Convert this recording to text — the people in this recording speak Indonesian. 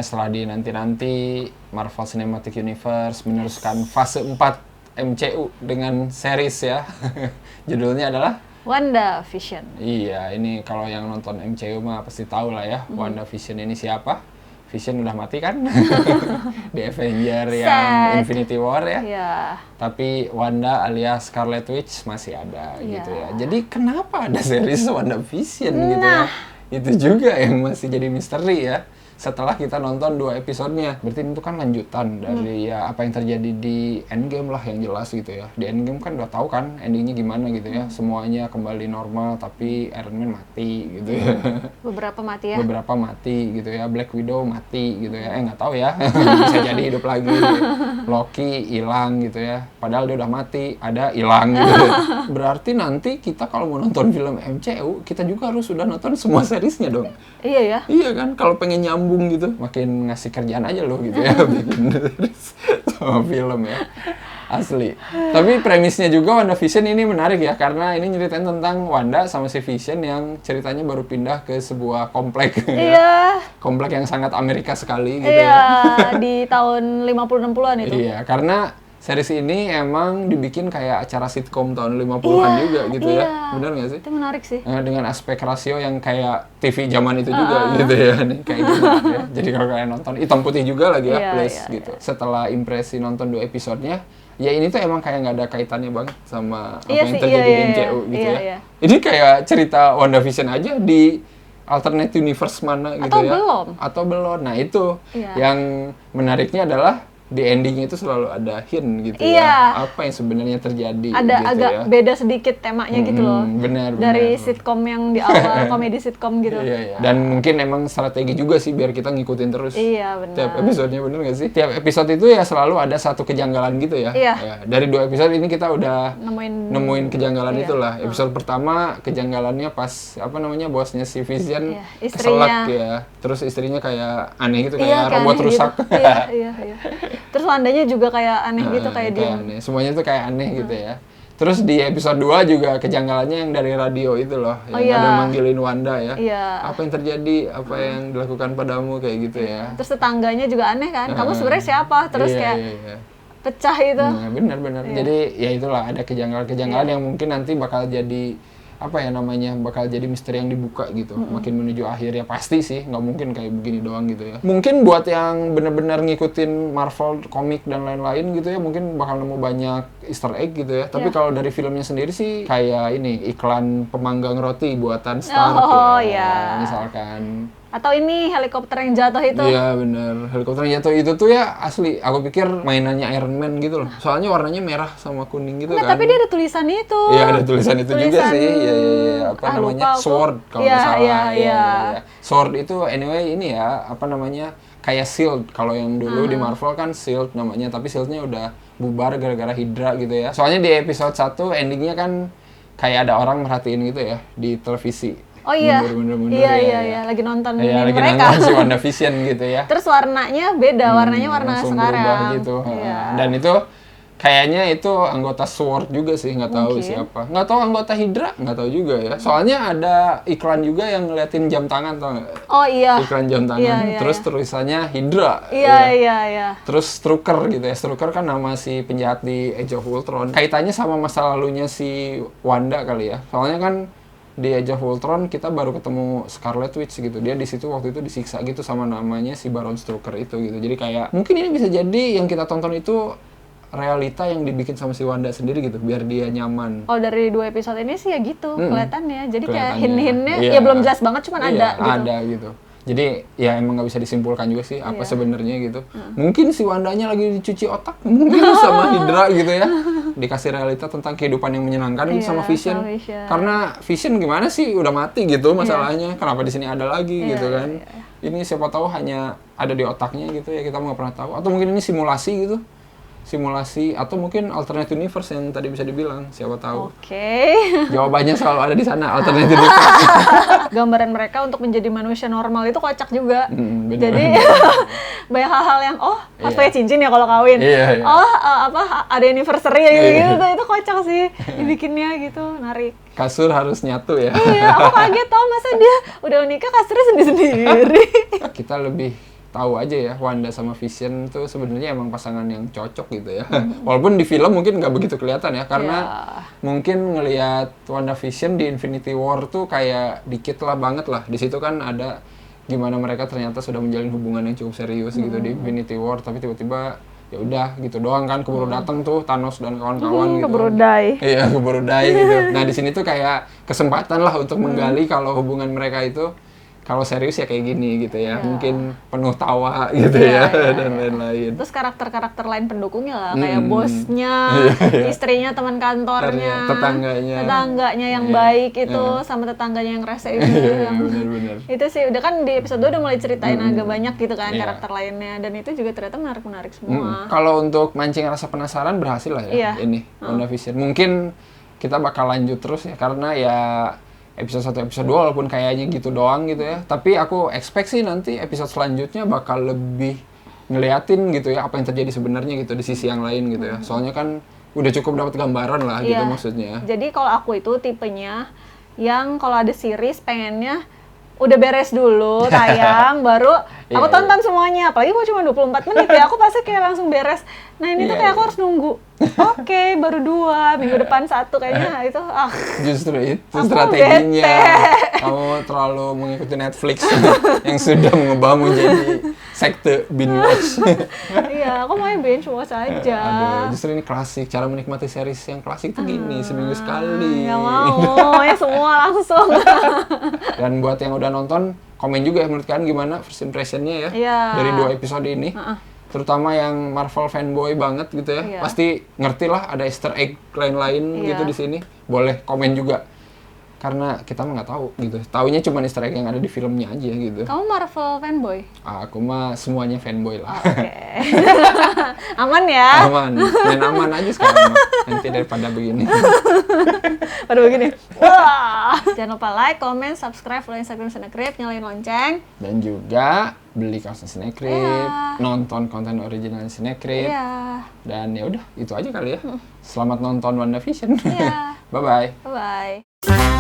setelah dinanti-nanti Marvel Cinematic Universe meneruskan fase 4 MCU dengan series ya. Judulnya adalah WandaVision. Iya, ini kalau yang nonton MCU mah pasti tahu lah ya, WandaVision ini siapa. Vision udah mati kan di Avenger yang Infinity War ya. Tapi Wanda alias Scarlet Witch masih ada gitu ya. Jadi kenapa ada series WandaVision gitu ya? Itu juga yang masih jadi misteri ya. Setelah kita nonton 2 episodenya, berarti itu kan lanjutan dari ya apa yang terjadi di Endgame lah yang jelas gitu ya. Di Endgame kan udah tahu kan endingnya gimana gitu ya. Semuanya kembali normal tapi Iron Man mati gitu ya. Beberapa mati ya. Beberapa mati gitu ya. Black Widow mati gitu ya. Nggak tahu ya. Bisa jadi hidup lagi. Loki hilang gitu ya. Padahal dia udah mati, ada hilang gitu. Berarti nanti kita kalau mau nonton film MCU, kita juga harus sudah nonton semua seriesnya dong. Iya ya. Iya kan, kalau pengen nyambung gitu, makin ngasih kerjaan aja loh gitu ya, bikin sama film ya, asli. Tapi premisnya juga WandaVision ini menarik ya, karena ini nyeritain tentang Wanda sama si Vision yang ceritanya baru pindah ke sebuah komplek. Iya. Komplek yang sangat Amerika sekali gitu ya. Iya, di tahun 50-60an itu. Iya, karena series ini emang dibikin kayak acara sitkom tahun 50-an juga gitu ya. Benar nggak sih? Itu menarik sih. Dengan aspek rasio yang kayak TV zaman itu juga gitu ya. Nih, kayak gitu ya. Jadi kalau kalian nonton, hitam putih juga lagi ya, plus gitu. Setelah impresi nonton 2 episodenya, ya ini tuh emang kayak nggak ada kaitannya banget sama apa yang terjadi di MCU gitu ya. Ini kayak cerita WandaVision aja di alternate universe mana gitu ya. Atau belum. Nah itu yang menariknya adalah di endingnya itu selalu ada hint gitu ya, apa yang sebenarnya terjadi. Ada gitu agak ya. beda sedikit temanya gitu loh. Benar. Dari sitkom yang di awal, komedi sitkom gitu. Iya. Dan mungkin emang strategi juga sih biar kita ngikutin terus. Iya, benar. Tiap episodenya, bener nggak sih? Tiap episode itu ya selalu ada satu kejanggalan gitu ya. Iya. Ya, dari 2 episode ini kita udah nemuin kejanggalan itulah. Episode pertama kejanggalannya pas bosnya si Vision istrinya. keselak ya. Terus istrinya kayak aneh gitu, kayak robot rusak. Gitu. Iya. Terus Wandanya juga kayak aneh gitu, kayak dia. Aneh. Semuanya tuh kayak aneh gitu ya. Terus di episode 2 juga kejanggalannya yang dari radio itu loh, yang ada manggilin Wanda ya. Apa yang terjadi, apa yang dilakukan padamu kayak gitu ya. Terus tetangganya juga aneh kan, kamu sebenarnya siapa? Terus kayak pecah itu. Benar. Jadi ya itulah, ada kejanggalan-kejanggalan yang mungkin nanti bakal jadi bakal jadi misteri yang dibuka gitu. Makin menuju akhir ya pasti sih, nggak mungkin kayak begini doang gitu ya. Mungkin buat yang benar-benar ngikutin Marvel komik dan lain-lain gitu ya, mungkin bakal nemu banyak Easter egg gitu ya. Tapi kalau dari filmnya sendiri sih kayak ini iklan pemanggang roti buatan Stark misalkan. Atau ini helikopter yang jatuh itu. Iya bener, helikopter yang jatuh itu tuh ya asli, aku pikir mainannya Iron Man gitu loh. Soalnya warnanya merah sama kuning gitu kan. Tapi dia ada tulisan itu. Iya ada tulisan itu juga sih. Iya. Apa namanya? Sword kalau nggak salah. Iya. Sword itu anyway ini ya, kayak Shield. Kalau yang dulu di Marvel kan Shield namanya, tapi Shield-nya udah bubar gara-gara Hydra gitu ya. Soalnya di episode 1 endingnya kan kayak ada orang merhatiin gitu ya di televisi. Oh iya, mundur, iya, lagi nonton lagi mereka. nonton si WandaVision gitu ya. Terus warnanya beda, warnanya warna sekarang. Gitu. Dan itu kayaknya itu anggota SWORD juga sih, nggak tahu siapa. Nggak tahu anggota Hydra, nggak tahu juga ya. Soalnya ada iklan juga yang ngeliatin jam tangan, tau nggak? Oh iya. Iklan jam tangan, terus tulisannya Hydra. Iya. Terus Strucker gitu ya. Strucker kan nama si penjahat di Age of Ultron. Kaitannya sama masa lalunya si Wanda kali ya. Soalnya kan di Age of Ultron kita baru ketemu Scarlet Witch gitu. Dia di situ waktu itu disiksa gitu sama namanya si Baron Strucker itu gitu. Jadi kayak mungkin ini bisa jadi yang kita tonton itu realita yang dibikin sama si Wanda sendiri gitu, biar dia nyaman. Oh, dari 2 episode ini sih ya gitu kelihatannya. Jadi kayak hint-hintnya ya belum jelas banget, cuman ada gitu. Ada gitu. Jadi ya emang nggak bisa disimpulkan juga sih apa sebenarnya gitu. Mungkin si Wandanya lagi dicuci otak mungkin sama Hydra gitu ya. Dikasih realita tentang kehidupan yang menyenangkan sama Vision. Karena Vision gimana sih udah mati gitu masalahnya. Kenapa di sini ada lagi gitu kan. Ini siapa tahu hanya ada di otaknya gitu ya, kita nggak pernah tahu. Atau mungkin ini simulasi gitu. Simulasi atau mungkin alternate universe yang tadi bisa dibilang, siapa tahu. Jawabannya selalu ada di sana, alternate universe. Gambaran mereka untuk menjadi manusia normal itu kocak juga. Jadi banyak hal-hal yang harus pakai cincin ya kalau kawin. Ada anniversary gitu itu kocak sih dibikinnya gitu, narik. Kasur harus nyatu ya. Iya, aku kaget tau masa dia udah nikah kasurnya sendiri-sendiri. Kita lebih tahu aja ya Wanda sama Vision tuh sebenarnya emang pasangan yang cocok gitu ya. Walaupun di film mungkin nggak begitu kelihatan ya, karena mungkin ngelihat WandaVision di Infinity War tuh kayak dikit lah banget lah. Di situ kan ada gimana mereka ternyata sudah menjalin hubungan yang cukup serius gitu di Infinity War, tapi tiba-tiba ya udah gitu doang kan, keburu datang tuh Thanos dan kawan-kawan gitu. Keburu die. Iya, keburu die gitu. Nah, di sini tuh kayak kesempatan lah untuk menggali kalau hubungan mereka itu kalau serius ya kayak gini gitu ya. Mungkin penuh tawa gitu dan lain-lain. Terus karakter-karakter lain pendukungnya lah, kayak bosnya, istrinya, teman kantornya, tetangganya yang baik itu, sama tetangganya yang rese itu. Bener-bener. Itu sih udah kan di episode 2 udah mulai ceritain agak banyak gitu kan karakter lainnya, dan itu juga ternyata menarik-menarik semua. Kalau untuk mancing rasa penasaran berhasil lah ya ini WandaVision. Mungkin kita bakal lanjut terus ya, karena ya episode 1, episode 2 walaupun kayaknya gitu doang gitu ya. Tapi aku expect sih nanti episode selanjutnya bakal lebih ngeliatin gitu ya apa yang terjadi sebenarnya gitu di sisi yang lain gitu ya. Soalnya kan udah cukup dapat gambaran lah gitu maksudnya. Jadi kalau aku itu tipenya yang kalau ada series pengennya udah beres dulu tayang baru aku tonton semuanya, apalagi mau cuma 24 menit ya, aku pasti kayak langsung beres. Nah ini tuh kayak aku harus nunggu. Oke, baru 2 minggu depan 1 kayaknya itu. Justru itu strateginya. Kamu terlalu mengikuti Netflix yang sudah mengubahmu jadi sekte binge watch. Iya, aku mau binge watch aja. Aduh, justru ini klasik, cara menikmati series yang klasik itu gini, seminggu sekali. Nggak mau, ya semua langsung. Dan buat yang udah nonton, komen juga ya menurut kalian gimana first impression-nya ya dari 2 episode ini. Terutama yang Marvel fanboy banget gitu ya. Pasti ngerti lah ada Easter egg lain-lain gitu di sini. Boleh komen juga. Karena kita mah nggak tahu gitu. Taunya cuma Easter egg yang ada di filmnya aja gitu. Kamu Marvel fanboy? Aku mah semuanya fanboy lah. Oke. Aman ya? Aman. Main aman aja sekarang mah. Nanti daripada begini. Pada begini. Wah. Jangan lupa like, comment, subscribe, follow Instagram Snackgrip, nyalain lonceng. Dan juga beli kaosnya Snackgrip, nonton konten original Snackgrip. Dan ya udah, itu aja kali ya. Selamat nonton WandaVision. Bye-bye. Bye-bye.